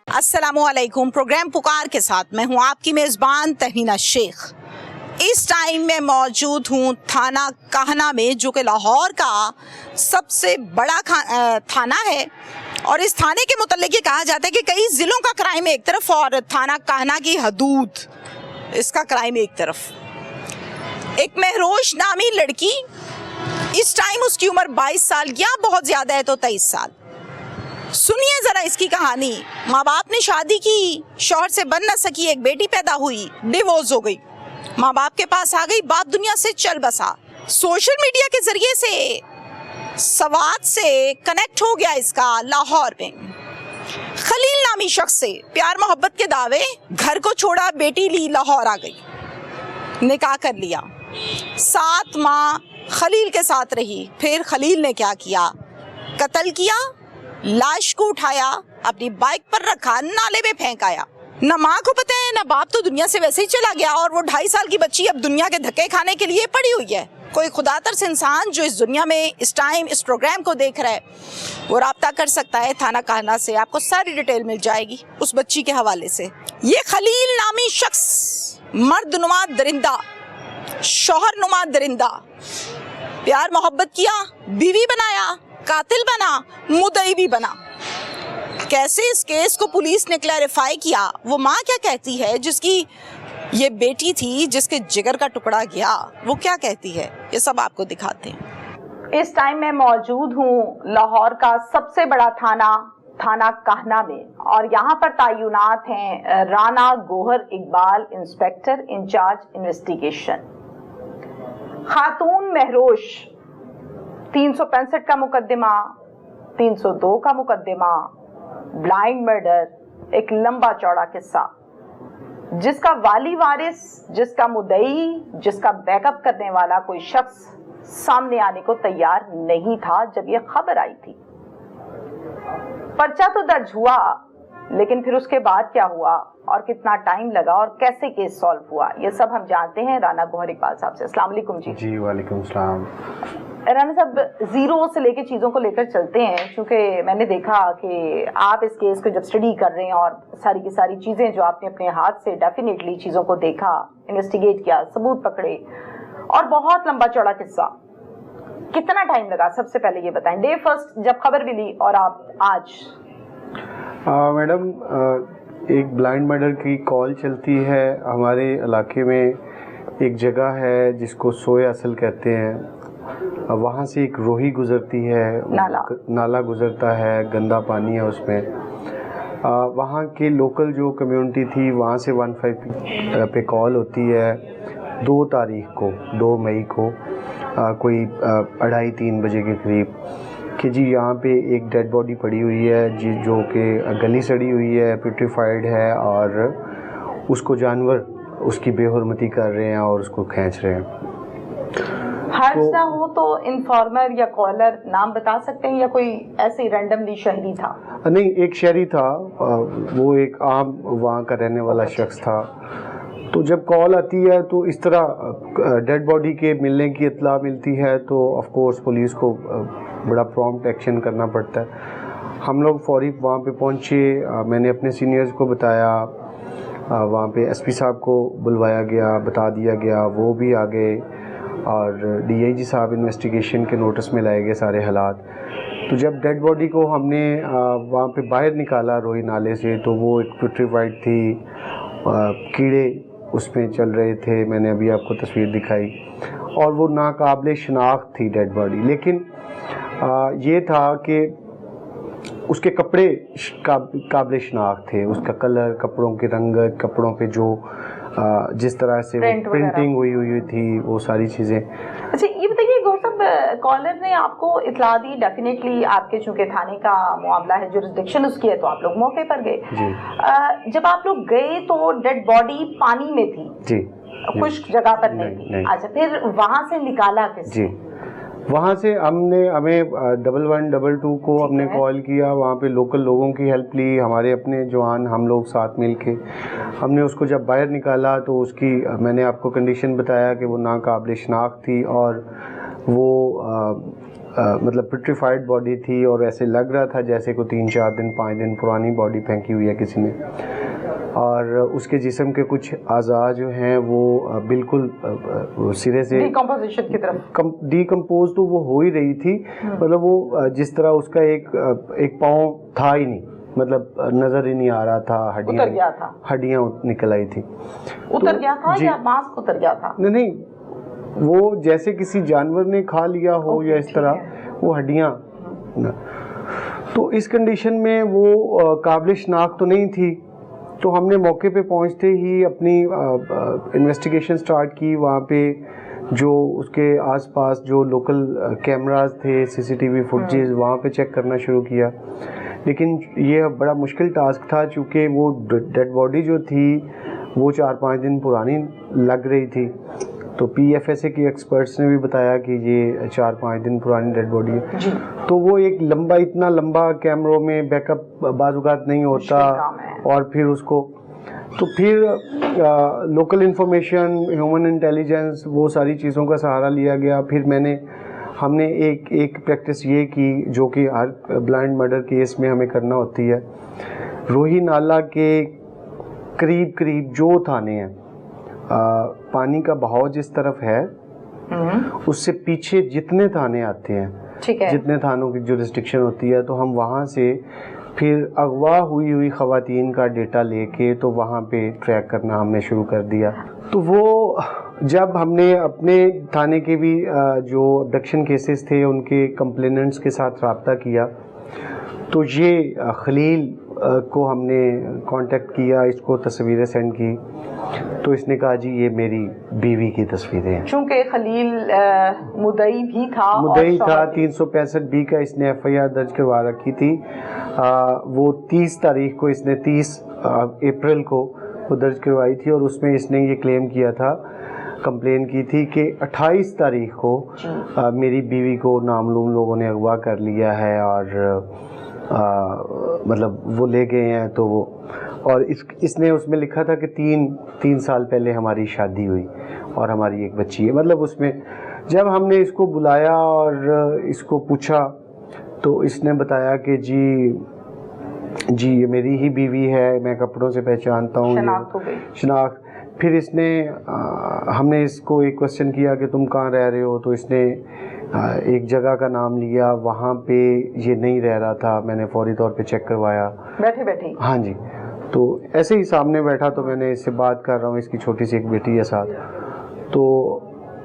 अस्सलामुअलैकुम। प्रोग्राम पुकार के साथ मैं हूं आपकी मेज़बान तहमीना शेख। इस टाइम में मौजूद हूं थाना काहना में, जो कि लाहौर का सबसे बड़ा थाना है। और इस थाने के मुतल्लिक़ ये कहा जाता है कि कई ज़िलों का क्राइम एक तरफ और थाना काहना की हदूद इसका क्राइम एक तरफ। एक महरोश नामी लड़की, इस टाइम उसकी उम्र 22 साल या बहुत ज़्यादा है तो 23 साल। सुनिए ज़रा इसकी कहानी। माँ बाप ने शादी की, शौहर से बन न सकी, एक बेटी पैदा हुई, डिवोर्स हो गई, माँ बाप के पास आ गई, बाप दुनिया से चल बसा। सोशल मीडिया के ज़रिए से सवात से कनेक्ट हो गया इसका लाहौर में। खलील नामी शख्स से प्यार मोहब्बत के दावे, घर को छोड़ा, बेटी ली, लाहौर आ गई, निकाह कर लिया। 7 माह खलील के साथ रही। फिर खलील ने क्या किया? कत्ल किया, लाश को उठाया, अपनी बाइक पर रखा, नाले में फेंक आया। न माँ को पता है, न बाप तो दुनिया से वैसे ही चला गया, और वो 2.5 साल की बच्ची अब दुनिया के धक्के खाने के लिए पड़ी हुई है। कोई खुदातर्स इंसान जो इस दुनिया में इस टाइम इस प्रोग्राम को देख रहा है, वो राब्ता कर सकता है थाना काहना से। आपको सारी डिटेल मिल जाएगी उस बच्ची के हवाले से। ये खलील नामी शख्स मर्द नुमा दरिंदा, शौहर नुमा दरिंदा, प्यार मोहब्बत किया, बीवी बनाया, कातिल बना, मुद्दई भी बना। कैसे इस केस को पुलिस ने क्लैरिफाई किया, वो माँ क्या कहती है जिसकी ये बेटी थी, जिसके जिगर का टुकड़ा गया, वो क्या कहती है, ये सब आपको दिखाते हैं। इस टाइम मैं मौजूद हूँ लाहौर का सबसे बड़ा थाना काहना में, और यहाँ पर तैनात हैं Rana Gohar Iqbal, inspector incharge investigation. Khatoon Mehrosh, 365 का मुकदमा, 302 का मुकदमा, ब्लाइंड मर्डर, एक लंबा चौड़ा किस्सा, जिसका वाली वारिस, जिसका मुद्दई, जिसका बैकअप करने वाला कोई शख्स सामने आने को तैयार नहीं था जब यह खबर आई थी। पर्चा तो दर्ज हुआ, लेकिन फिर उसके बाद क्या हुआ और कितना टाइम लगा और कैसे केस सॉल्व हुआ, ये सब हम जानते हैं राना गोहर इकबाल साहब से। अस्सलाम वालेकुम जी। जी वालेकुम सलाम। राना साहब, जीरो से लेके चीज़ों को लेकर चलते हैं, क्योंकि मैंने देखा कि आप इस केस को जब स्टडी कर रहे हैं और सारी की सारी चीज़ें जो आपने अपने हाथ से डेफिनेटली चीज़ों को देखा, इन्वेस्टिगेट किया, सबूत पकड़े, और बहुत लंबा चौड़ा किस्सा, कितना टाइम लगा? सबसे पहले ये बताएं, डे फर्स्ट जब खबर मिली और आप आज। मैडम, एक ब्लाइंड मर्डर की कॉल चलती है हमारे इलाके में। एक जगह है जिसको सोए असल कहते हैं, वहाँ से एक रोही गुजरती है, नाला गुजरता है, गंदा पानी है उसमें। वहाँ के लोकल जो कम्युनिटी थी, वहाँ से 15 पे कॉल होती है 2 तारीख को, 2 मई को, कोई 2:30-3 बजे के करीब, कि जी यहाँ पे एक डेड बॉडी पड़ी हुई है जी, जो कि गली सड़ी हुई है, प्यूट्रीफाइड है, और उसको जानवर उसकी बेहुरमती कर रहे हैं और उसको खींच रहे हैं। हर्ज ना हो तो इन्फॉर्मर या कॉलर नाम बता सकते हैं, या कोई ऐसे ही रैंडमली शहरी था? नहीं, एक शहरी था, वो एक आम वहाँ का रहने वाला शख्स था। तो जब कॉल आती है तो इस तरह डेड बॉडी के मिलने की इत्तला मिलती है, तो ऑफ कोर्स पुलिस को बड़ा प्रॉम्प्ट एक्शन करना पड़ता है। हम लोग फौरी वहाँ पे पहुँचे, मैंने अपने सीनियर्स को बताया, वहाँ पे एसपी साहब को बुलवाया गया, बता दिया गया, वो भी आ गए, और डीआईजी साहब इन्वेस्टिगेशन के नोटिस में लाए गए सारे हालात। तो जब डेड बॉडी को हमने वहाँ पे बाहर निकाला रोही नाले से, तो वो एक प्यूट्रीफाइड थी, कीड़े उसमें चल रहे थे, मैंने अभी आपको तस्वीर दिखाई, और वो नाकाबिले शनाख्त थी डेड बॉडी। लेकिन ये था कि उसके कपड़े काबिले शनाख्त थे, उसका कलर, कपड़ों की रंगत, कपड़ों पे जो जिस तरह से वो प्रिंटिंग हुई थी, वो सारी चीज़ें। अच्छा, ये बताइए गौर साहब, कॉलर ने आपको इतला दी, डेफिनेटली आपके चूंकि थाने का मामला है, जुरिस्डिक्शन उसकी है, तो आप लोग मौके पर गए। जब आप लोग गए तो डेड बॉडी पानी में थी जी, खुश्क जगह पर नहीं थी। अच्छा, फिर वहाँ से निकाला किसने? जी, वहाँ से हमें 1122 को हमने कॉल किया, वहाँ पे लोकल लोगों की हेल्प ली, हमारे अपने जवान, हम लोग साथ मिल के हमने उसको जब बाहर निकाला तो उसकी मैंने आपको कंडीशन बताया कि वो नाकाबिले शनाख्त थी, और वो मतलब पिट्रीफाइड बॉडी थी और ऐसे लग रहा था जैसे को 3-4 दिन 5 दिन पुरानी बॉडी फेंकी हुई है किसी ने। और उसके जिस्म के कुछ अज़ा जो हैं वो बिल्कुल सिरे से डिकम्पोजिशन की तरफ डिकम्पोज तो वो हो ही रही थी। मतलब वो जिस तरह उसका एक पाँव था ही नहीं, मतलब नजर ही नहीं आ रहा था, हड्डियां निकल आई थी। उतर गया था या मांस उतर गया था? नहीं, वो जैसे किसी जानवर ने खा लिया हो या इस तरह वो हड्डियां। तो इस कंडीशन में वो काबिल शनाख्त तो नहीं थी। तो हमने मौके पे पहुंचते ही अपनी इन्वेस्टिगेशन स्टार्ट की। वहाँ पे जो उसके आसपास जो लोकल कैमरास थे, सीसीटीवी फुटेज, वहाँ पे चेक करना शुरू किया। लेकिन ये बड़ा मुश्किल टास्क था क्योंकि वो डेड बॉडी जो थी वो 4-5 दिन पुरानी लग रही थी। तो PFSA की एक्सपर्ट्स ने भी बताया कि ये 4-5 दिन पुरानी डेड बॉडी है। तो वो एक इतना लंबा कैमरों में बैकअप बाज़-औक़ात नहीं होता। और फिर उसको तो फिर लोकल इंफॉर्मेशन, ह्यूमन इंटेलिजेंस, वो सारी चीज़ों का सहारा लिया गया। फिर हमने एक प्रैक्टिस ये की जो कि हर ब्लाइंड मर्डर केस में हमें करना होती है। रोही नाला के करीब जो थाने हैं, पानी का बहाव जिस तरफ है उससे पीछे जितने थाने आते हैं, जितने थानों की जुरिस्डिक्शन होती है, तो हम वहाँ से फिर अगवा हुई ख़वातीन का डेटा लेके तो वहाँ पे ट्रैक करना हमने शुरू कर दिया। तो वो जब हमने अपने थाने के भी जो अबडक्शन केसेस थे उनके कंप्लेनेंट्स के साथ रब्ता किया, तो ये खलील को हमने कांटेक्ट किया, इसको तस्वीरें सेंड की। तो इसने कहा जी ये मेरी बीवी की तस्वीरें हैं। चूँकि खलील मुद्दई था 365 बी का इसने FIR दर्ज करवा रखी थी। वो 30 तारीख को इसने 30 अप्रैल को वो दर्ज करवाई थी और उसमें इसने ये क्लेम किया था, कंप्लेन की थी कि 28 तारीख को मेरी बीवी को नामालूम लोगों ने अगवा कर लिया है और मतलब वो ले गए हैं। तो वो और इसने उसमें लिखा था कि 3 साल पहले हमारी शादी हुई और हमारी एक बच्ची है। मतलब उसमें जब हमने इसको बुलाया और इसको पूछा तो इसने बताया कि जी ये मेरी ही बीवी है, मैं कपड़ों से पहचानता हूँ, शनाख्त। फिर हमने इसको एक क्वेश्चन किया कि तुम कहाँ रह रहे हो, तो इसने एक जगह का नाम लिया, वहाँ पे ये नहीं रह रहा था। मैंने फौरी तौर पे चेक करवाया बैठे। हाँ जी, तो ऐसे ही सामने बैठा, तो मैंने इससे बात कर रहा हूँ, इसकी छोटी सी एक बेटी है साथ। तो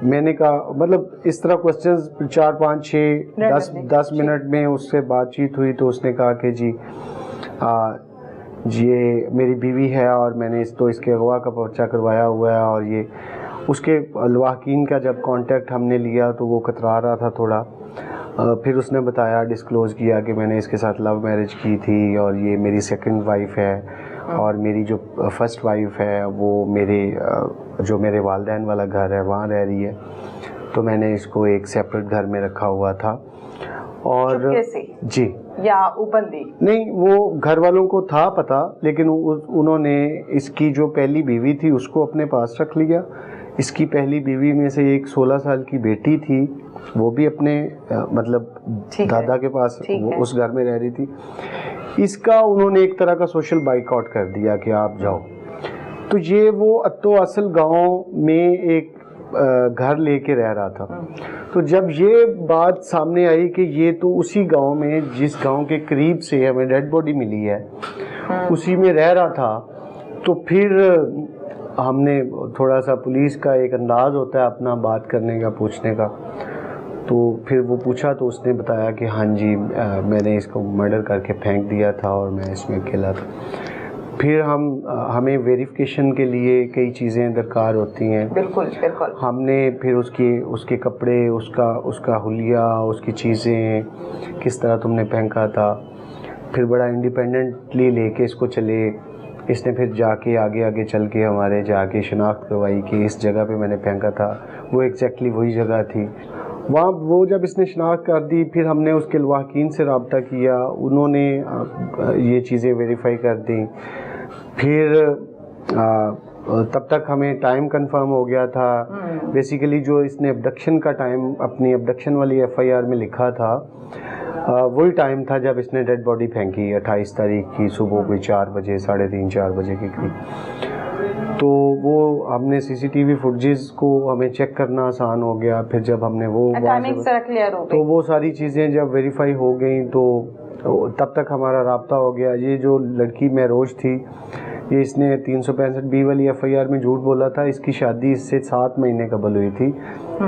मैंने कहा मतलब इस तरह क्वेश्चंस 4-5-6-10 मिनट में उससे बातचीत हुई। तो उसने कहा कि जी ये मेरी बीवी है और मैंने इसके अगवा का पर्चा करवाया हुआ है। और ये उसके लवाहकीन का जब कांटेक्ट हमने लिया तो वो कतरा रहा था थोड़ा। फिर उसने बताया, डिस्क्लोज़ किया कि मैंने इसके साथ लव मैरिज की थी और ये मेरी सेकंड वाइफ है और मेरी जो फर्स्ट वाइफ है वो जो मेरे वालिदैन वाला घर है वहाँ रह रही है। तो मैंने इसको एक सेपरेट घर में रखा हुआ था। और जी या उपंदी नहीं, वो घर वालों को था पता, लेकिन उन्होंने इसकी जो पहली बीवी थी उसको अपने पास रख लिया। इसकी पहली बीवी में से एक 16 साल की बेटी थी, वो भी अपने मतलब दादा के पास वो उस घर में रह रही थी। इसका उन्होंने एक तरह का सोशल बाइकआउट कर दिया कि आप जाओ। तो ये वो असल गांव में एक घर लेके रह रहा था। तो जब ये बात सामने आई कि ये तो उसी गांव में, जिस गांव के करीब से हमें डेड बॉडी मिली है, उसी में रह रहा था, तो फिर हमने थोड़ा सा, पुलिस का एक अंदाज़ होता है अपना बात करने का, पूछने का। तो फिर वो पूछा तो उसने बताया कि हाँ जी मैंने इसको मर्डर करके फेंक दिया था और मैं इसमें अकेला था। फिर हमें वेरिफिकेशन के लिए कई चीज़ें दरकार होती हैं। बिल्कुल। हमने फिर उसके कपड़े, उसका हुलिया, उसकी चीज़ें किस तरह तुमने फेंका था, फिर बड़ा इंडिपेंडेंटली लेके इसको चले। इसने फिर जाके आगे चल के हमारे जाके शनाख्त करवाई कि इस जगह पे मैंने फेंका था, वो एग्जैक्टली वही जगह थी। वहाँ वो जब इसने शनाख्त कर दी, फिर हमने उसके लवाहकीन से रब्ता किया, उन्होंने ये चीज़ें वेरीफाई कर दी। फिर तब तक हमें टाइम कंफर्म हो गया था। बेसिकली जो इसने अबडक्शन का टाइम अपनी अबडक्शन वाली एफआईआर में लिखा था वही टाइम था जब इसने डेड बॉडी फेंकी 28 तारीख की सुबह कोई 4 बजे 3:30-4 बजे के करीब। तो वो हमने सीसीटीवी फुटेज को हमें चेक करना आसान हो गया। फिर जब हमने वो तो वो सारी चीज़ें जब वेरीफाई हो गई तो तब तक हमारा राब्ता हो गया। ये जो लड़की महरोज थी ये इसने 365B वाली एफआईआर में झूठ बोला था। इसकी शादी इससे 7 महीने कबल हुई थी,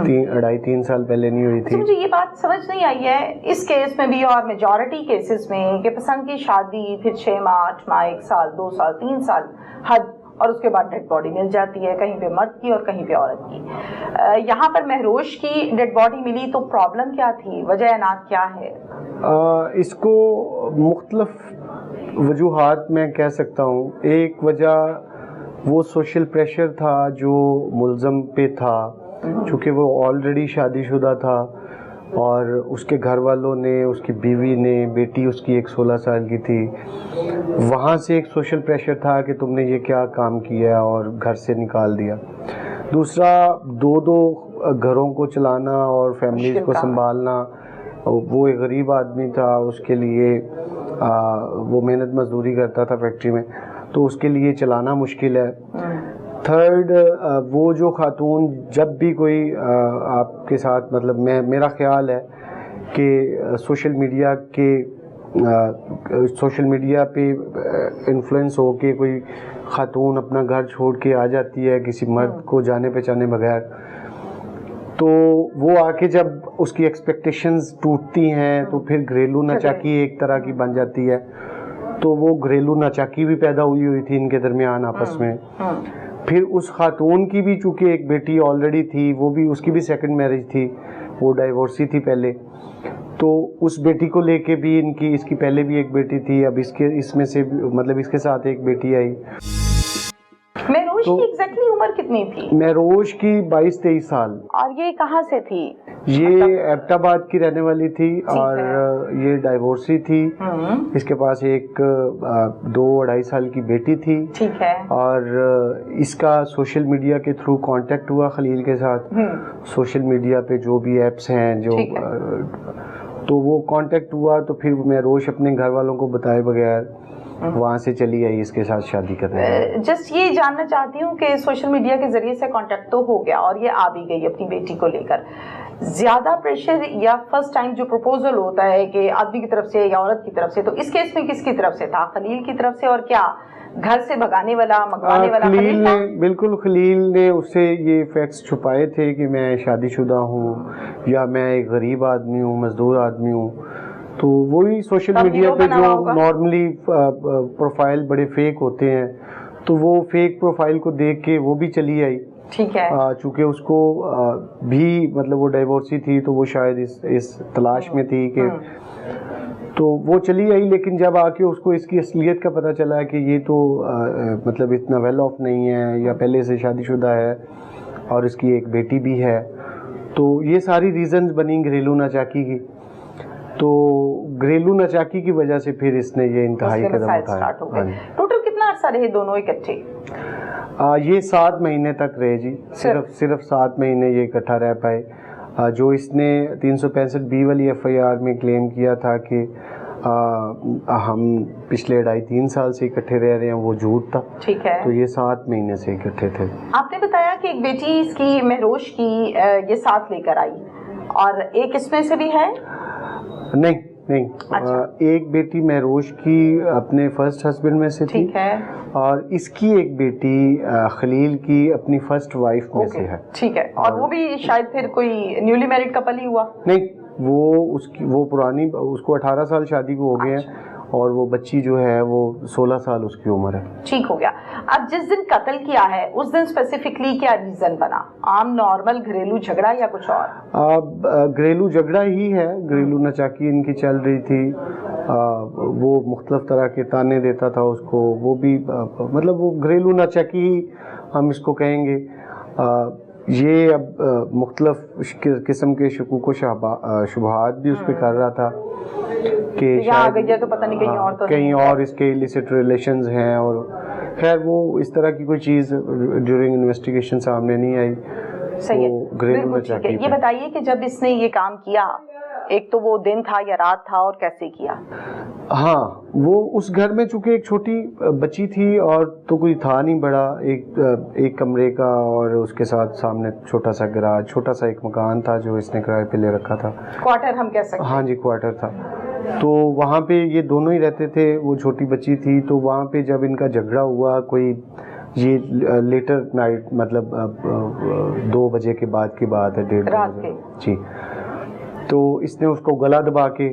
2.5-3 साल पहले नहीं हुई थी। मुझे ये बात समझ नहीं आई है इस केस में भी और मेजॉरिटी केसेस में कि पसंद की शादी फिर 6 माह 8 माह 1 साल 2 साल 3 साल हद और उसके बाद डेड बॉडी मिल जाती है, कहीं पे मर्द की और कहीं पे औरत की। यहाँ पर महरोज की डेड बॉडी मिली तो प्रॉब्लम क्या थी, वजह अनात क्या है? इसको मुख्तलिफ वजूहात मैं कह सकता हूँ। एक वजह वो सोशल प्रेशर था जो मुल्ज़म पे था, चूँकि वो ऑलरेडी शादीशुदा था और उसके घर वालों ने, उसकी बीवी ने, बेटी उसकी एक 16 साल की थी, वहाँ से एक सोशल प्रेशर था कि तुमने ये क्या काम किया और घर से निकाल दिया। दूसरा 2-2 घरों को चलाना और फैमिलीज़ को संभालना, वो एक गरीब आदमी था, उसके लिए वो मेहनत मजदूरी करता था फैक्ट्री में, तो उसके लिए चलाना मुश्किल है। थर्ड, वो जो खातून जब भी कोई आपके साथ मतलब मेरा ख्याल है कि सोशल मीडिया पे इन्फ्लुएंस हो के कोई खातून अपना घर छोड़ के आ जाती है किसी मर्द को जाने पहचाने बगैर, तो वो आके जब उसकी एक्सपेक्टेशंस टूटती हैं तो फिर घरेलू नाचाकी एक तरह की बन जाती है। तो वो घरेलू नाचाकी भी पैदा हुई थी इनके दरमियान आपस में। फिर उस खातून की भी चूँकि एक बेटी ऑलरेडी थी, वो भी उसकी भी सेकंड मैरिज थी, वो डाइवोर्सी थी पहले, तो उस बेटी को लेके भी इसकी पहले भी एक बेटी थी, अब इसमें से मतलब इसके साथ एक बेटी आई। महरोज की एग्जैक्टली उम्र कितनी थी? महरोज की 22-23 साल। और ये कहाँ से थी? ये एबटाबाद की रहने वाली थी और ये डाइवोर्सी थी। इसके पास एक 2-2.5 साल की बेटी थी। ठीक है। और इसका सोशल मीडिया के थ्रू कांटेक्ट हुआ खलील के साथ। सोशल मीडिया पे जो भी एप्स हैं जो तो वो कांटेक्ट हुआ, तो फिर महरोज अपने घर वालों को बताए बगैर वहाँ से चली आई इसके साथ शादी करने। जस्ट ये जानना चाहती हूँ कि सोशल मीडिया के जरिए से कांटेक्ट तो हो गया और ये आ भी गई अपनी बेटी को लेकर, ज्यादा प्रेशर या फर्स्ट टाइम जो प्रपोजल होता है कि आदमी की तरफ से या औरत की तरफ से, तो इस केस में किसकी तरफ से था? खलील की तरफ से? और क्या घर से भगाने वाला मंगवाने वाला खलील ने? बिल्कुल, खलील ने उससे ये फैक्ट्स छुपाए थे कि मैं शादीशुदा हूँ या मैं एक गरीब आदमी हूँ, मजदूर आदमी हूँ। तो वही सोशल मीडिया पे जो नॉर्मली प्रोफाइल बड़े फेक होते हैं, तो वो फेक प्रोफाइल को देख के वो भी चली आई। ठीक है। चूँकि उसको भी मतलब वो डाइवोर्सी थी, तो वो शायद इस तलाश में थी कि तो वो चली आई। लेकिन जब आके उसको इसकी असलियत का पता चला कि ये तो मतलब इतना वेल ऑफ नहीं है या पहले से शादीशुदा है और इसकी एक बेटी भी है, तो ये सारी रीजंस बनी घरेलू नाचाकी की। तो घरेलू नाचाकी की वजह से फिर इसने ये इंतहाई कदम उठाया। टोटल कितना अर्सा रहे दोनों इकट्ठे? ये 7 महीने तक रहे जी, सिर्फ 7 महीने ये इकट्ठा रह पाए। जो इसने 365B वाली एफआईआर में क्लेम किया था कि हम पिछले 2.5-3 साल से इकट्ठे रह रहे हैं, वो झूठ था। ठीक है। तो ये 7 महीने से इकट्ठे थे। आपने बताया कि एक बेटी इसकी महरोज की ये साथ लेकर आई और एक इसमें से भी है? नहीं। अच्छा। एक बेटी महरोज की अपने फर्स्ट हस्बैंड में से थी। ठीक है। और इसकी एक बेटी खलील की अपनी फर्स्ट वाइफ में से है। ठीक है। और वो भी शायद फिर कोई न्यूली मैरिड कपल ही हुआ? नहीं, वो पुरानी, उसको 18 साल शादी को हो गए हैं और वो बच्ची जो है वो 16 साल उसकी उम्र है। ठीक हो गया। अब जिस दिन कत्ल किया है उस दिन स्पेसिफिकली क्या रीजन बना? आम नॉर्मल घरेलू झगड़ा या कुछ और? घरेलू झगड़ा ही है, घरेलू नाचाकी इनकी चल रही थी। वो मुख्तलिफ तरह के ताने देता था उसको, वो भी मतलब वो घरेलू नाचाकी ही हम इसको कहेंगे। ये अब मुख्तलिफ किस्म के शकूक शुबहात भी उस पर कर रहा था कि शायद तो पता नहीं कहीं और तो कहीं और इसके इलिसिट रिलेशंस हैं और खैर वो इस तरह की कोई चीज़ ड्यूरिंग इन्वेस्टिगेशन सामने नहीं आई। सही है, घरेलू बिल्कुल ठीक है। ये बताइए कि जब इसने ये काम किया, एक तो वो दिन था या रात था और कैसे किया? हाँ, वो उस घर में चूंकि एक छोटी बच्ची थी और तो कोई था नहीं बड़ा, एक कमरे का और उसके साथ सामने छोटा सा गैराज, छोटा सा एक मकान था जो इसने किराए पे ले रखा था। क्वार्टर हम कह सकते हैं। हाँ जी, क्वार्टर था। तो वहाँ पे ये दोनों ही रहते थे, वो छोटी बच्ची थी। तो वहाँ पे जब इनका झगड़ा हुआ कोई ये लेटर नाइट, मतलब 2 बजे के बाद की बात है, 1:30 बजे जी। तो इसने उसको गला दबा के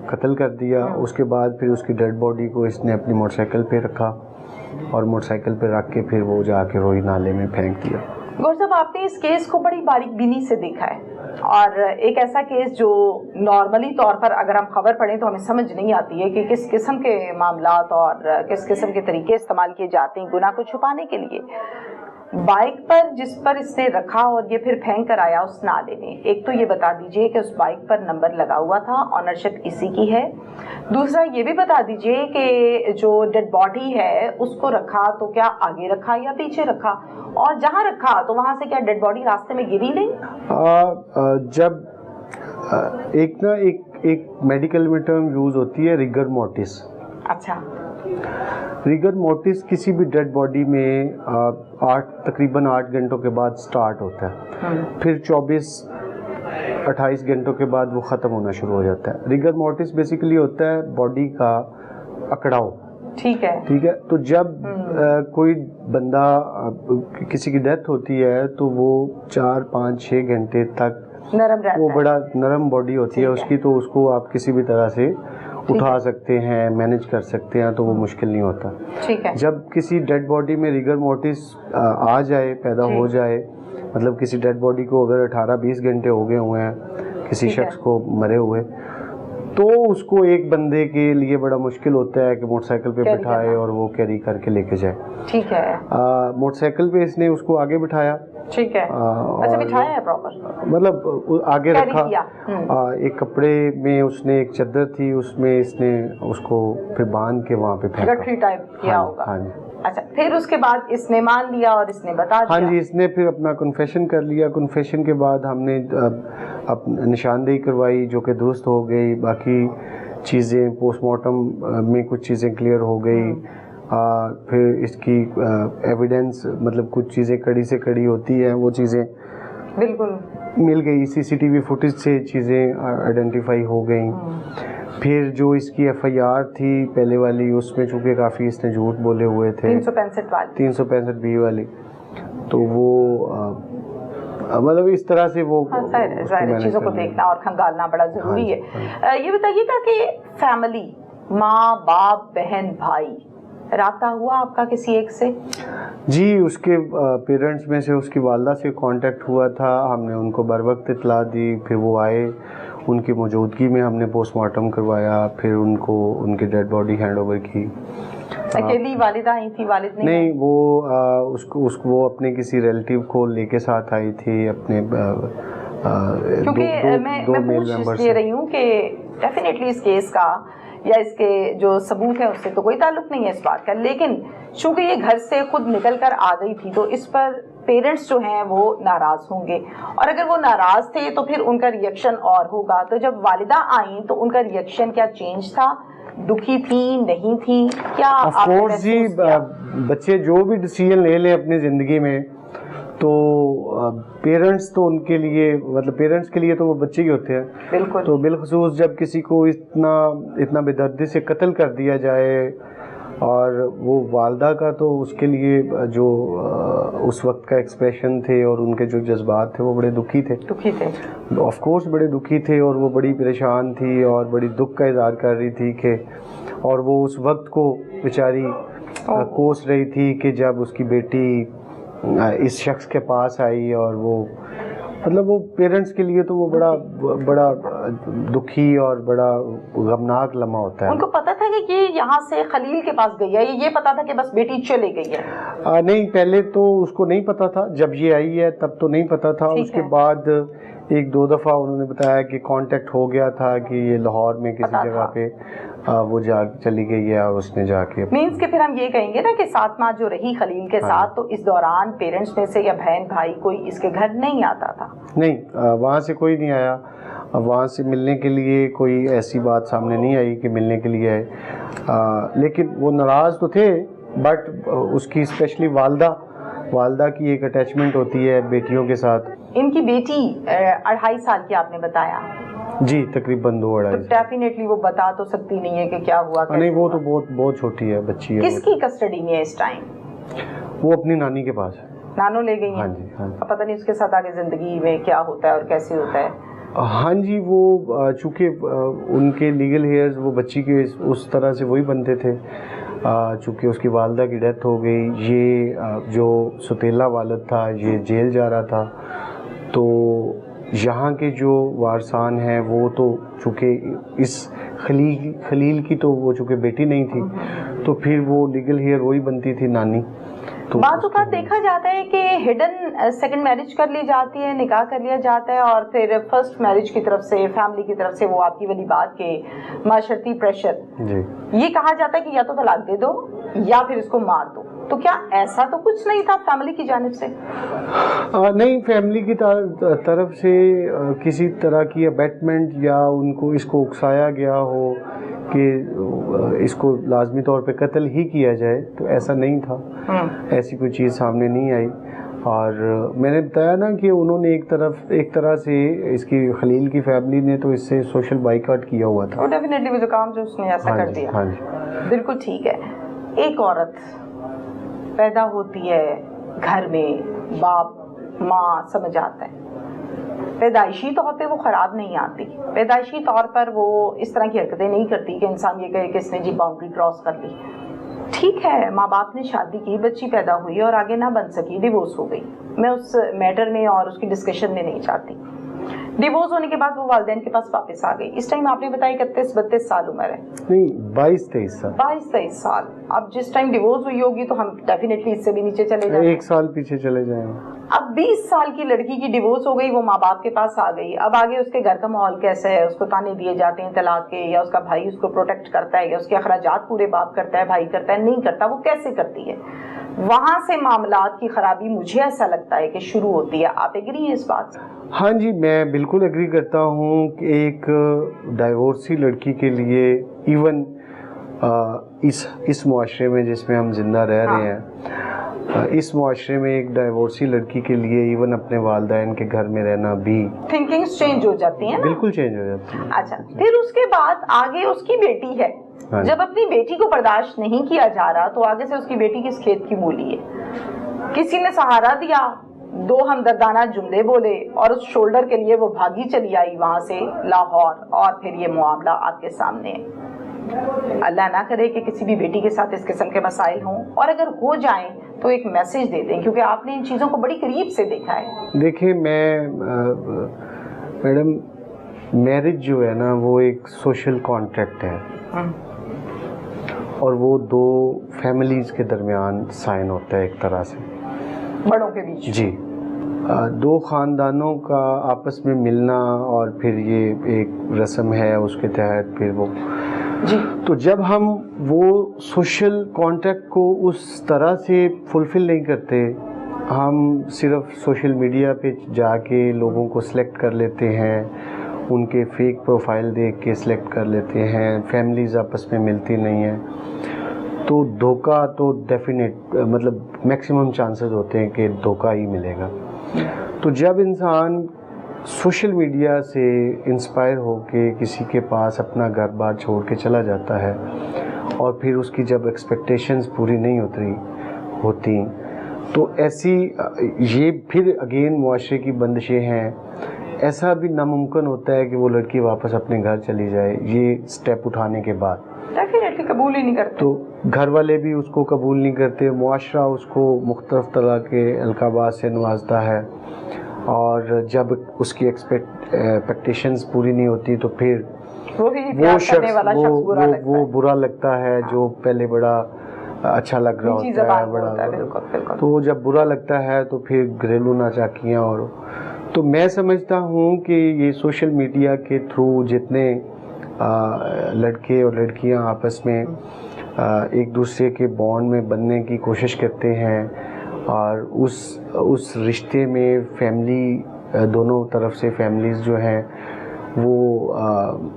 कत्ल कर दिया। उसके बाद फिर उसकी डेड बॉडी को इसने अपनी मोटरसाइकिल पे रखा और मोटरसाइकिल पे रख के फिर वो जाके रोई नाले में फेंक दिया। गौर साहब, आपने इस केस को बड़ी बारीकबीनी से देखा है और एक ऐसा केस जो नॉर्मली तौर पर अगर हम खबर पढ़ें तो हमें समझ नहीं आती है कि किस किस्म के मामलात और किस किस्म के तरीके इस्तेमाल किए जाते हैं गुनाह को छुपाने के लिए। बाइक पर जिस पर इसने रखा और ये फिर फेंक कर आया उस नाले में, एक तो ये बता दीजिए कि उस बाइक पर नंबर लगा हुआ था, ऑनरशिप इसी की है। दूसरा ये भी बता दीजिए कि जो डेड बॉडी है उसको रखा तो क्या आगे रखा या पीछे रखा, और जहाँ रखा तो वहाँ से क्या डेड बॉडी रास्ते में गिरी नहीं? जब एक मेडिकल में टर्म यूज होती है रिगर मोर्टिस। अच्छा। रिगर मोर्टिस किसी भी डेड बॉडी में तकरीबन 8 घंटों के बाद स्टार्ट होता है, फिर 24-28 घंटों के बाद वो ख़त्म होना शुरू हो जाता है। रिगर मोर्टिस बेसिकली होता है बॉडी का अकड़ाव। ठीक है। तो जब कोई बंदा किसी की डेथ होती है तो वो 4-5-6 घंटे तक नरम रहता वो बड़ा नरम बॉडी होती है उसकी, तो उसको आप किसी भी तरह से उठा सकते हैं, मैनेज कर सकते हैं, तो वो मुश्किल नहीं होता। ठीक है। जब किसी डेड बॉडी में रिगर मोर्टिस आ जाए, पैदा हो जाए, मतलब किसी डेड बॉडी को अगर 18-20 घंटे हो गए हुए हैं किसी शख्स को मरे हुए, तो उसको एक बंदे के लिए बड़ा मुश्किल होता है कि मोटरसाइकिल पे बिठाए और वो कैरी करके लेके जाए। ठीक है। मोटरसाइकिल पे इसने उसको आगे बिठाया। ठीक है। अच्छा, बिठाया है प्रॉपर, मतलब आगे रखा। एक कपड़े में उसने एक चादर थी उसमें इसने उसको फिर बांध के वहाँ पे फेंका, गठरी टाइप किया होगा। हाँ जी। अच्छा, फिर उसके बाद इसने मान लिया और इसने बता दिया। हाँ जी, इसने फिर अपना कन्फेशन कर लिया। कन्फेशन के बाद हमने निशानदेही करवाई जो कि दुरुस्त हो गई। बाकी चीज़ें पोस्टमार्टम में कुछ चीज़ें क्लियर हो गई। फिर इसकी एविडेंस, मतलब कुछ चीज़ें कड़ी से कड़ी होती है, वो चीज़ें बिल्कुल मिल गई। सीसीटीवी फुटेज से चीज़ें आइडेंटिफाई हो गई। फिर जो इसकी एफआईआर थी पहले वाली, उसमें चूँकि काफ़ी इसने झूठ बोले हुए थे, 365 बी वाली, तो वो मतलब इस तरह से वो चीज़ों को देखना और खंगालना बड़ा ज़रूरी है। ये बताइएगा कि फैमिली, माँ बाप बहन भाई, राब्ता हुआ आपका किसी एक से? जी, उसके पेरेंट्स में से उसकी वालदा से कांटेक्ट हुआ था। हमने उनको बर वक्त इतला दी, फिर वो आए, उनकी मौजूदगी में हमने पोस्टमार्टम करवाया, फिर उनको उनकी डेड बॉडी हैंड ओवर की। अकेली वालिदा आई थी, वालिद नहीं? वो उसको वो अपने किसी रिलेटिव को लेके साथ आई थी अपने क्योंकि मैं पूछ इसलिए रही हूँ कि डेफिनेटली इस केस का या इसके जो सबूत है उससे तो कोई ताल्लुक नहीं है इस बात का, लेकिन चूंकि ये घर से खुद निकल कर आ गई थी तो इस पर पेरेंट्स जो हैं वो नाराज होंगे, और अगर वो नाराज थे तो फिर उनका रिएक्शन और होगा। तो जब वालिदा आई तो उनका रिएक्शन क्या चेंज था? दुखी थी, नहीं थी, क्या? ऑफ कोर्स जी, बच्चे जो भी डिसीजन ले लें अपनी ज़िंदगी में तो पेरेंट्स तो उनके लिए, मतलब पेरेंट्स के लिए तो वो बच्चे ही होते हैं। बिल्कुल। तो बिलखसूस जब किसी को इतना बेदर्दी से कत्ल कर दिया जाए, और वो वालदा का तो उसके लिए जो उस वक्त का एक्सप्रेशन थे और उनके जो जज्बात थे वो बड़े दुखी थे। ऑफ कोर्स बड़े दुखी थे, और वो बड़ी परेशान थी और बड़ी दुख का इज़हार कर रही थी कि, और वो उस वक्त को बेचारी कोस रही थी कि जब उसकी बेटी इस शख्स के पास आई, और वो मतलब वो पेरेंट्स के लिए तो वो बड़ा दुखी और बड़ा गमनाक लम्हा होता है। उनको पता था कि कि यहाँ से खलील के पास गई है, ये पता था कि बस बेटी चले गई है? नहीं, पहले तो उसको नहीं पता था, जब ये आई है तब तो नहीं पता था। उसके बाद एक दो दफ़ा उन्होंने बताया कि कांटेक्ट हो गया था कि ये लाहौर में किसी जगह पे वो जा चली गई है और उसने जाके मीन्स के फिर हम ये कहेंगे ना कि 7 माह जो रही खलील के साथ, तो इस दौरान पेरेंट्स में से या बहन भाई कोई इसके घर नहीं आता था? नहीं, वहाँ से कोई नहीं आया। वहाँ से मिलने के लिए कोई ऐसी बात सामने नहीं आई कि मिलने के लिए आए। लेकिन वो नाराज़ तो थे, बट उसकी स्पेशली वालदा की एक अटैचमेंट होती है बेटियों के साथ। इनकी बेटी 2.5 साल की आपने बताया? जी, तकरीबन 2-2.5। तो डेफिनेटली वो बता तो सकती नहीं है कि क्या हुआ। नहीं, वो तो बहुत छोटी है, बच्ची है। किसकी कस्टडी में है इस टाइम? वो अपनी नानी के पास है। नानो ले गई है? हाँ जी, हाँ जी। पता नहीं उसके साथ आगे जिंदगी में क्या होता है और कैसे होता है। हाँ जी, वो चूँकि उनके लीगल हेयर्स वो बच्ची के उस तरह से वही बनते थे। चूँकि उसकी वालदा की डेथ हो गई, ये जो सुतेला वालिद था ये जेल जा रहा था, तो यहाँ के जो वारसान हैं वो तो चूँकि इस खलील की तो वो चूँकि बेटी नहीं थी, तो फिर वो लीगल हेयर वही बनती थी, नानी। तो बात देखा जाता है कि हिडन सेकंड मैरिज कर ली जाती है, निकाह कर लिया जाता है, और फिर फर्स्ट मैरिज की तरफ से, फैमिली की तरफ से वो आपकी वाली बात के माशरती प्रेशर जी, ये कहा जाता है कि या तो तलाक दे दो या फिर इसको मार दो। तो क्या ऐसा तो कुछ नहीं था फैमिली की जानिब से? नहीं, फैमिली की तरफ से किसी तरह की अबेटमेंट या उनको इसको उकसाया गया हो कि इसको लाजमी तौर पे कत्ल ही किया जाए, तो ऐसा नहीं था। ऐसी कोई चीज़ सामने नहीं आई। और मैंने बताया ना कि उन्होंने एक तरह से इसकी खलील की फैमिली ने तो इससे सोशल बाइकआउट किया हुआ था। डेफिनेटली वो जो काम जो उसने ऐसा कर दिया। हाँ जी, बिल्कुल ठीक है। एक औरत पैदा होती है घर में, बाप माँ समझ आता है, पैदाइशी तौर पे वो ख़राब नहीं आती, पैदाइशी तौर पर वो इस तरह की हरकतें नहीं करती कि इंसान ये कहे कि इसने जी बाउंड्री क्रॉस कर ली। ठीक है, माँ बाप ने शादी की, बच्ची पैदा हुई और आगे ना बन सकी, डिवोर्स हो गई। मैं उस मैटर में और उसकी डिस्कशन में नहीं चाहती। डिवोर्स होने के बाद वो वालिदैन के पास वापस आ गई। इस टाइम आपने बताया 31-32 साल उम्र है? नहीं, 22-23 साल। 22-23 साल। अब जिस टाइम डिवोर्स हुई होगी तो हम डेफिनेटली इससे भी नीचे चले जाएंगे, 1 साल पीछे चले जाएंगे। अब 20 साल की लड़की की डिवोर्स हो गई, वो माँ बाप के पास आ गई। अब आगे उसके घर का माहौल कैसा है, उसको ताने दिए जाते हैं तलाक के, या उसका भाई उसको प्रोटेक्ट करता है, या उसके अखराजात पूरे बाप करता है, भाई करता है, नहीं करता, वो कैसे करती है? वहां से मामलात की खराबी मुझे ऐसा लगता है कि शुरू होती है। आप एग्री हैं इस बात से? हाँ जी, मैं बिल्कुल एग्री करता हूँ कि एक डाइवोर्सी लड़की के लिए, इवन इस मुआशरे में जिसमें हम जिंदा रह रहे हैं, इस मुआशरे में एक डाइवोर्सी लड़की के लिए इवन अपने वालिदैन के घर में रहना भी, थिंकिंग्स चेंज हो जाती हैं ना? बिल्कुल चेंज हो जाती है। अच्छा, फिर उसके बाद आगे उसकी बेटी है। जब अपनी बेटी को बर्दाश्त नहीं किया जा रहा तो आगे से उसकी बेटी किस खेत की मूली है? किसी ने सहारा दिया, 2 हमदर्दाना जुमले बोले और उस शोल्डर के लिए वो भागी चली आई वहां से लाहौर, और फिर ये मामला आपके सामने है। अल्लाह ना करे कि किसी भी बेटी के साथ इस किस्म के मसाइल हों, और अगर हो जाएं तो एक मैसेज दे दें, क्योंकि आपने इन चीज़ों को बड़ी करीब से देखा है। देखिए, मैडम, मैरिज जो है ना वो एक सोशल कॉन्ट्रैक्ट है, और वो 2 फैमिलीज के दरमियान साइन होता है एक तरह से, बड़ों के बीच जी। 2 ख़ानदानों का आपस में मिलना, और फिर ये एक रस्म है उसके तहत फिर वो जी। तो जब हम वो सोशल कॉन्ट्रैक्ट को उस तरह से फुलफ़िल नहीं करते, हम सिर्फ सोशल मीडिया पे जाके लोगों को सिलेक्ट कर लेते हैं, उनके फेक प्रोफाइल देख के सिलेक्ट कर लेते हैं, फैमिलीज़ आपस में मिलती नहीं हैं, तो धोखा तो डेफिनेट मतलब मैक्सिमम चांसेस होते हैं कि धोखा ही मिलेगा। तो जब इंसान सोशल मीडिया से इंस्पायर होके किसी के पास अपना घर बार छोड़ के चला जाता है, और फिर उसकी जब एक्सपेक्टेशंस पूरी नहीं होती, तो ऐसी ये फिर अगेन मुआशरे की बंदिशें हैं। ऐसा भी नामुमकिन होता है कि वो लड़की वापस अपने घर चली जाए, ये स्टेप उठाने के बाद डेफिनेटली कबूल ही नहीं करते। तो घर वाले भी उसको कबूल नहीं करते, मुआशरा उसको मुख्तलिफ तरह के अलकाबात से नवाजता है, और जब उसकी एक्सपेक्टेशंस पूरी नहीं होती तो फिर वही प्यार करने वाला शख्स बुरा लगता वो है। बुरा लगता है जो पहले बड़ा अच्छा लग रहा मीठी होता ज़बान है, बोलता है, बिल्कुल, बिल्कुल। तो जब बुरा लगता है तो फिर घरेलू नाचाकियाँ। और तो मैं समझता हूँ कि ये सोशल मीडिया के थ्रू जितने लड़के और लड़कियाँ आपस में एक दूसरे के बॉन्ड में बनने की कोशिश करते हैं और उस रिश्ते में फैमिली दोनों तरफ से फैमिलीज़ जो हैं वो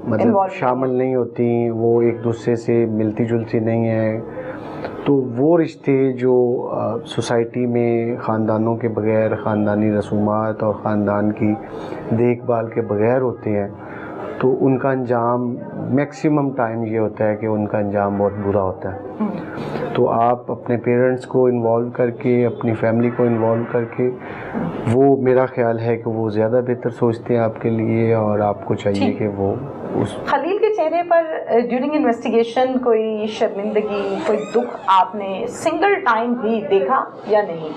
मतलब शामिल नहीं होती, वो एक दूसरे से मिलती जुलती नहीं है, तो वो रिश्ते जो सोसाइटी में ख़ानदानों के बग़ैर, ख़ानदानी रसूमात और ख़ानदान की देखभाल के बग़ैर होते हैं, तो उनका अंजाम मैक्सिमम टाइम ये होता है कि उनका अंजाम बहुत बुरा होता है। तो आप अपने पेरेंट्स को इन्वॉल्व करके, अपनी फैमिली को इन्वॉल्व करके, वो मेरा ख्याल है कि वो ज़्यादा बेहतर सोचते हैं आपके लिए, और आपको चाहिए कि वो उस खलील के चेहरे पर ड्यूरिंग इन्वेस्टिगेशन कोई शर्मिंदगी, कोई दुख आपने सिंगल टाइम भी देखा या नहीं?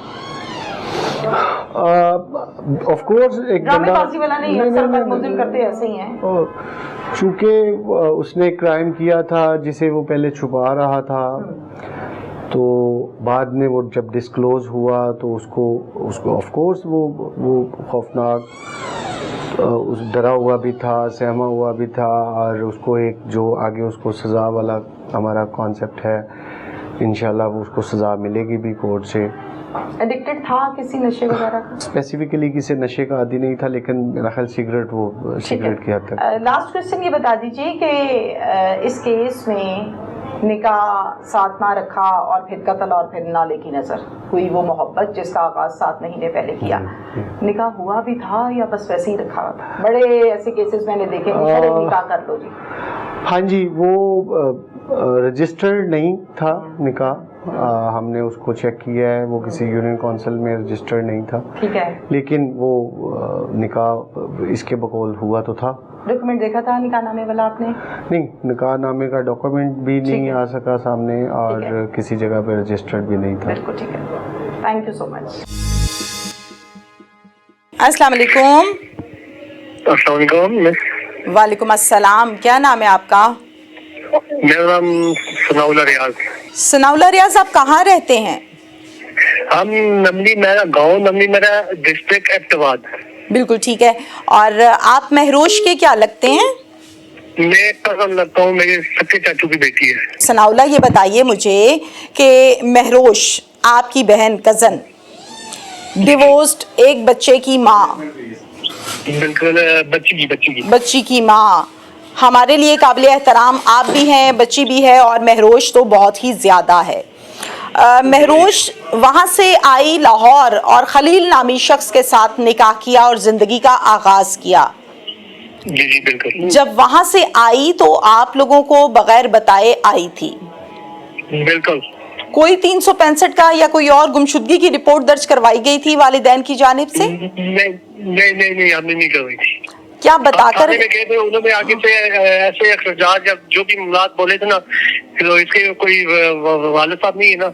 ऑफ कोर्स एक ड्रामेबाजी वाला नहीं, अक्सर मुलजिम करते ऐसे ही हैं। चूँकि उसने क्राइम किया था जिसे वो पहले छुपा रहा था, तो बाद में वो जब डिस्क्लोज हुआ तो उसको ऑफ कोर्स वो खौफनाक, उस डरा हुआ भी था, सहमा हुआ भी था, और उसको एक जो आगे उसको सज़ा वाला हमारा कॉन्सेप्ट है, इंशाल्लाह वो उसको सज़ा मिलेगी भी कोर्ट से। एडिक्टेड था किसी नशे वगैरह का? स्पेसिफिकली किसी नशे का आदी नहीं था, लेकिन मेरा ख्याल सिगरेट की हद तक। लास्ट क्वेश्चन ये बता दीजिए कि इस केस में निकाह 7 माह रखा और फिर कत्ल और फिर नाले की नज़र हुई, वो मोहब्बत जिसका आगाज 7 महीने पहले किया, निकाह हुआ भी था या बस वैसे ही रखा था? बड़े ऐसे केसेस मैंने देखे, निकाह कर लो जी। हाँ जी, वो रजिस्टर्ड नहीं था निकाह, हमने उसको चेक किया है, वो किसी यूनियन काउंसिल में रजिस्टर्ड नहीं था, ठीक है, लेकिन वो निकाह इसके बकौल हुआ तो था। डॉक्यूमेंट देखा था निकाह नामे वाला आपने? नहीं, निकाह नामे का डॉक्यूमेंट भी नहीं आ सका सामने, और किसी जगह पे रजिस्टर्ड भी नहीं था। बिल्कुल ठीक है, थैंक यू सो मच। अस्सलाम वालेकुम। अस्सलाम वालेकुम। वालेकुम अस्सलाम। क्या नाम है आपका? मेरा नाम सनाउल्लाह रियाज। सनाउल्लाह रियाज, आप कहाँ रहते हैं? हम नमनी, मेरा गांव नमनी, मेरा डिस्ट्रिक्ट एबटाबाद। बिल्कुल ठीक है। और आप महरोश के क्या लगते हैं? मैं कजन लगता हूँ, मेरे सच्चे चाचू की बेटी है। सनाउल्लाह, ये बताइए मुझे कि महरोश आपकी बहन, कजन, डिवोर्स्ड, एक बच्चे की माँ, बिल्कुल बच्ची की माँ, हमारे लिए काबिल एहतराम आप भी हैं, बच्ची भी है, और महरोश तो बहुत ही ज़्यादा है। महरोश वहाँ से आई लाहौर और खलील नामी शख्स के साथ निकाह किया और ज़िंदगी का आगाज़ किया। जी जी बिल्कुल। जब वहाँ से आई तो आप लोगों को बगैर बताए आई थी? बिल्कुल। कोई 365 का या कोई और गुमशुदगी की रिपोर्ट दर्ज करवाई गई थी वालिदैन की जानिब से? नहीं, हमने नहीं करवाई थी। क्या बताकर गए थे उन्होंने आगे से ऐसे अखराजात जब जो भी मुलाद बोले थे ना, तो इसके कोई वालिद साहब नहीं है ना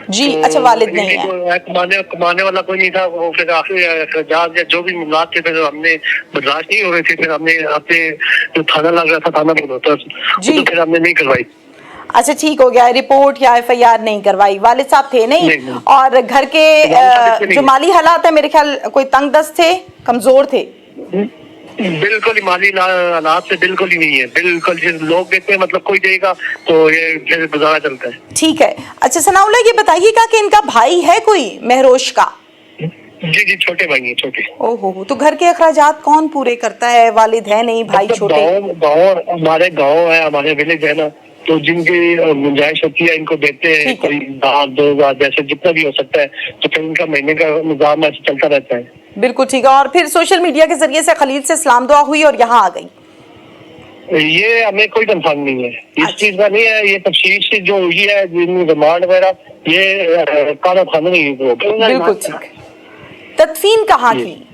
जी? तो अच्छा, वालिद नहीं है, कमाने वाला कोई नहीं था। वो फिर आखिर अखराजात या जो भी मुलाद थे, फिर हमने बर्दाश्त नहीं हो रहे थे, फिर हमने अपने जो थाना लग रहा था, थाना बनोता, तो फिर हमने नहीं करवाई। अच्छा, ठीक हो गया। रिपोर्ट या FIR नहीं करवाई? वालिद साहब थे नहीं। और घर के जो माली हालात है, मेरे ख्याल कोई तंग दस्त थे, कमजोर थे? बिल्कुल ही माली हालात से बिल्कुल ही नहीं है, बिल्कुल। जिस लोग देते हैं, मतलब कोई देगा तो ये गुजारा चलता है। ठीक है। अच्छा सनाउल्लाह, ये बताइएगा कि इनका भाई है कोई महरोश का? जी, छोटे भाई हैं, छोटे। ओहो, तो घर के अखराजात कौन पूरे करता है? वालिद है नहीं, भाई छोटे? गाँव हमारे गाँव है, हमारे विलेज है ना, तो जिनकी गुंजाइश होती है इनको देते हैं, कोई 1000-2000 जैसे जितना भी हो सकता है, तो फिर इनका महीने का निजाम ऐसे चलता रहता है। बिल्कुल ठीक है। और फिर सोशल मीडिया के जरिए से खलील से सलाम दुआ हुई और यहाँ आ गई? ये हमें कोई कंफर्म नहीं है, इस चीज का नहीं है। ये तफ्सीश जो हुई है, रिमांड वगैरह, ये काला थाना नहीं। बिल्कुल ठीक। तदफीन कहाँ की?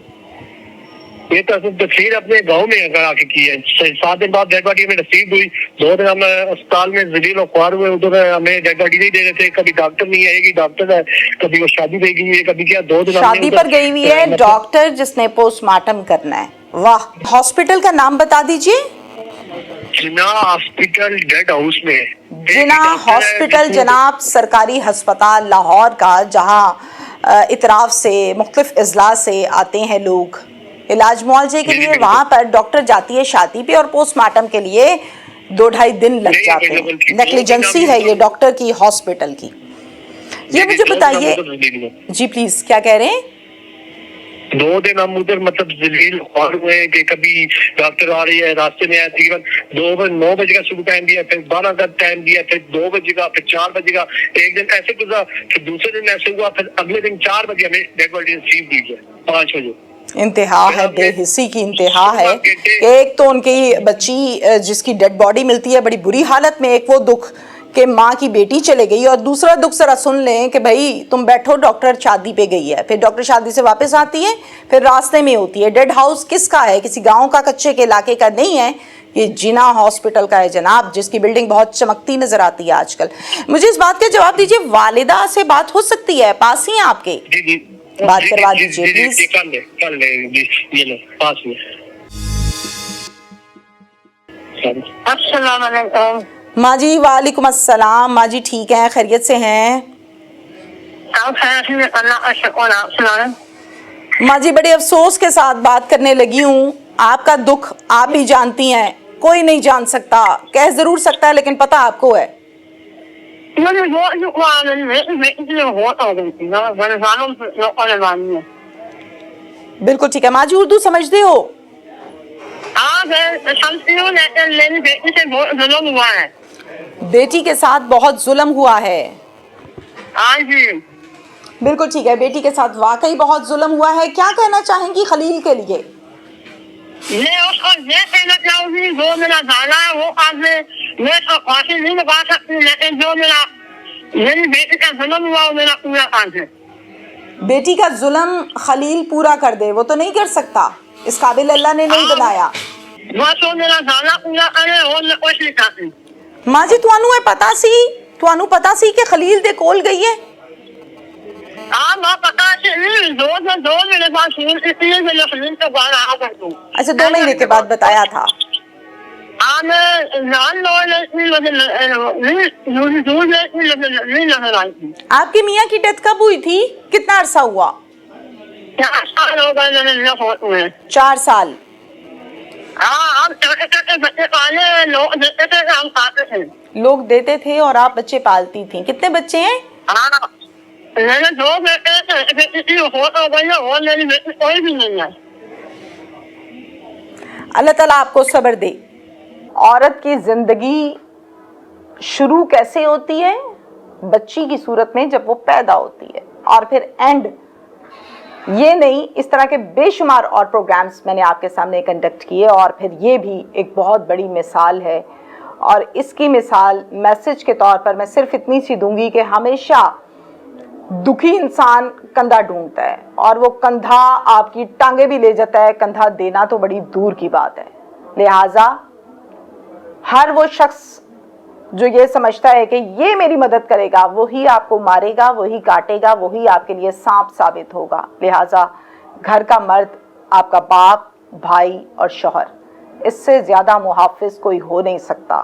ये तस्वीर अपने गांव में अगर आके की है। 7 दिन बाद डेड बॉडी में नसीब हुई। 2 दिन हम अस्पताल में जलील और ख्वार हुए, उधर हमें डेड बॉडी नहीं दे रहे थे। कभी डॉक्टर नहीं आएगी, डॉक्टर है, कभी वो शादी पे गई है, कभी क्या 2 दिन शादी पर गई हुई है, डॉक्टर जिसने पोस्टमार्टम करना है। वाह। हॉस्पिटल का नाम बता दीजिए। जिना हॉस्पिटल डेड हाउस में। जिना हॉस्पिटल जनाब सरकारी अस्पताल लाहौर का, जहां इतराफ से मुख्तलिफ अजला से आते हैं लोग इलाज मुआवजे के लिए। वहां पर डॉक्टर जाती है शादी पे और पोस्टमार्टम के लिए 2-2.5 दिन लग जाते हैं। नेग्लिजेंसी है ये डॉक्टर की, हॉस्पिटल की। ये मुझे बताइए जी प्लीज, क्या कह रहे हैं? 2 दिन हम उधर मतलब जलील ख्वार हुए कि कभी डॉक्टर आ रही है, रास्ते में आया तकरीबन 9 बजे का सुबह टाइम दिया, फिर 12 का टाइम दिया, फिर 2 बजे का, फिर 4 बजे का। एक दिन ऐसे गुजरा, फिर दूसरे दिन ऐसे हुआ, फिर अगले दिन 4 बजे हमें डेड बॉडी रिसीव दी है 5 बजे। इंतहा है, बेहिसी की इंतहा है। एक तो उनकी बच्ची जिसकी डेड बॉडी मिलती है बड़ी बुरी हालत में, एक वो दुख कि माँ की बेटी चले गई, और दूसरा दुख जरा सुन लें कि भाई तुम बैठो, डॉक्टर शादी पे गई है, फिर डॉक्टर शादी से वापस आती है, फिर रास्ते में होती है। डेड हाउस किसका है? किसी गांव का, कच्चे के इलाके का नहीं है, ये जिना हॉस्पिटल का है जनाब, जिसकी बिल्डिंग बहुत चमकती नजर आती है आजकल। मुझे इस बात का जवाब दीजिए, वालिदा से बात हो सकती है? पास ही हैं आपके? जी बात करवा दीजिए प्लीज। कर ले ये लो पास में। अस्सलाम वालेकुम। माँ जी वालेकुम अस्सलाम। माँ जी ठीक हैं, खैरियत से हैं? माँ जी बड़े अफसोस के साथ बात करने लगी हूँ। आपका दुख आप भी जानती हैं, कोई नहीं जान सकता, कह जरूर सकता है लेकिन पता आपको है। बिल्कुल ठीक है। माँ जी उर्दू समझते हो? बेटी के साथ बहुत जुल्म हुआ है। हाँ जी बिल्कुल ठीक है, बेटी के साथ वाकई बहुत जुल्म हुआ है। क्या कहना चाहेंगी खलील के लिए? मैं उसको ये कहना चाहूंगी, जो मेरा गाना है वो आज मैं उसको फांसी नहीं लगा सकती, लेकिन जो मेरी बेटी का जुल्म हुआ वो मेरा पूरा काज है। बेटी का जुल्म खलील पूरा कर दे, वो तो नहीं कर सकता, इस काबिल अल्लाह ने नहीं बनाया। बस वो मेरा गाना पूरा करे और मैं कुछ नहीं चाहती। माँ जी ਤੁਹਾਨੂੰ ਪਤਾ ਸੀ कि खलील दे कोल गई है? हाँ माँ पता है, दो मेरे पास इसलिए मैं खलील को गाना आ कर दूँ। अच्छा 2 महीने के बाद बताया था। हाँ मैं नजर आई थी। आपके मियाँ की डेथ कब हुई थी? कितना अरसा हुआ? 4 साल हो गए मैंने 4 साल। हाँ हम छोटे बच्चे पाले, लोग देते थे, हम खाते थे। लोग देते थे और आप बच्चे पालती थी। कितने बच्चे हैं? हाँ मैंने 2 बेटे थे, किसी हो तो गई है, और मेरी बेटी कोई भी नहीं है। अल्लाह ताला आपको सब्र दे। औरत की जिंदगी शुरू कैसे होती है? बच्ची की सूरत में जब वो पैदा होती है, और फिर एंड ये नहीं, इस तरह के बेशुमार और प्रोग्राम्स मैंने आपके सामने कंडक्ट किए, और फिर ये भी एक बहुत बड़ी मिसाल है। और इसकी मिसाल मैसेज के तौर पर मैं सिर्फ इतनी सी दूंगी कि हमेशा दुखी इंसान कंधा ढूंढता है, और वो कंधा आपकी टांगे भी ले जाता है, कंधा देना तो बड़ी दूर की बात है। लिहाजा हर वो शख्स जो ये समझता है कि ये मेरी मदद करेगा, वही आपको मारेगा, वही काटेगा, वही आपके लिए सांप साबित होगा। लिहाजा घर का मर्द आपका बाप, भाई और शौहर, इससे ज़्यादा मुहाफिज कोई हो नहीं सकता,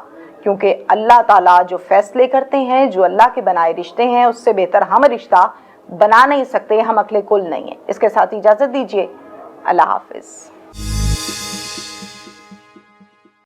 क्योंकि अल्लाह ताला जो फैसले करते हैं, जो अल्लाह के बनाए रिश्ते हैं, उससे बेहतर हम रिश्ता बना नहीं सकते, हम अक्ले कुल नहीं है। इसके साथ इजाज़त दीजिए, अल्लाह हाफिज़।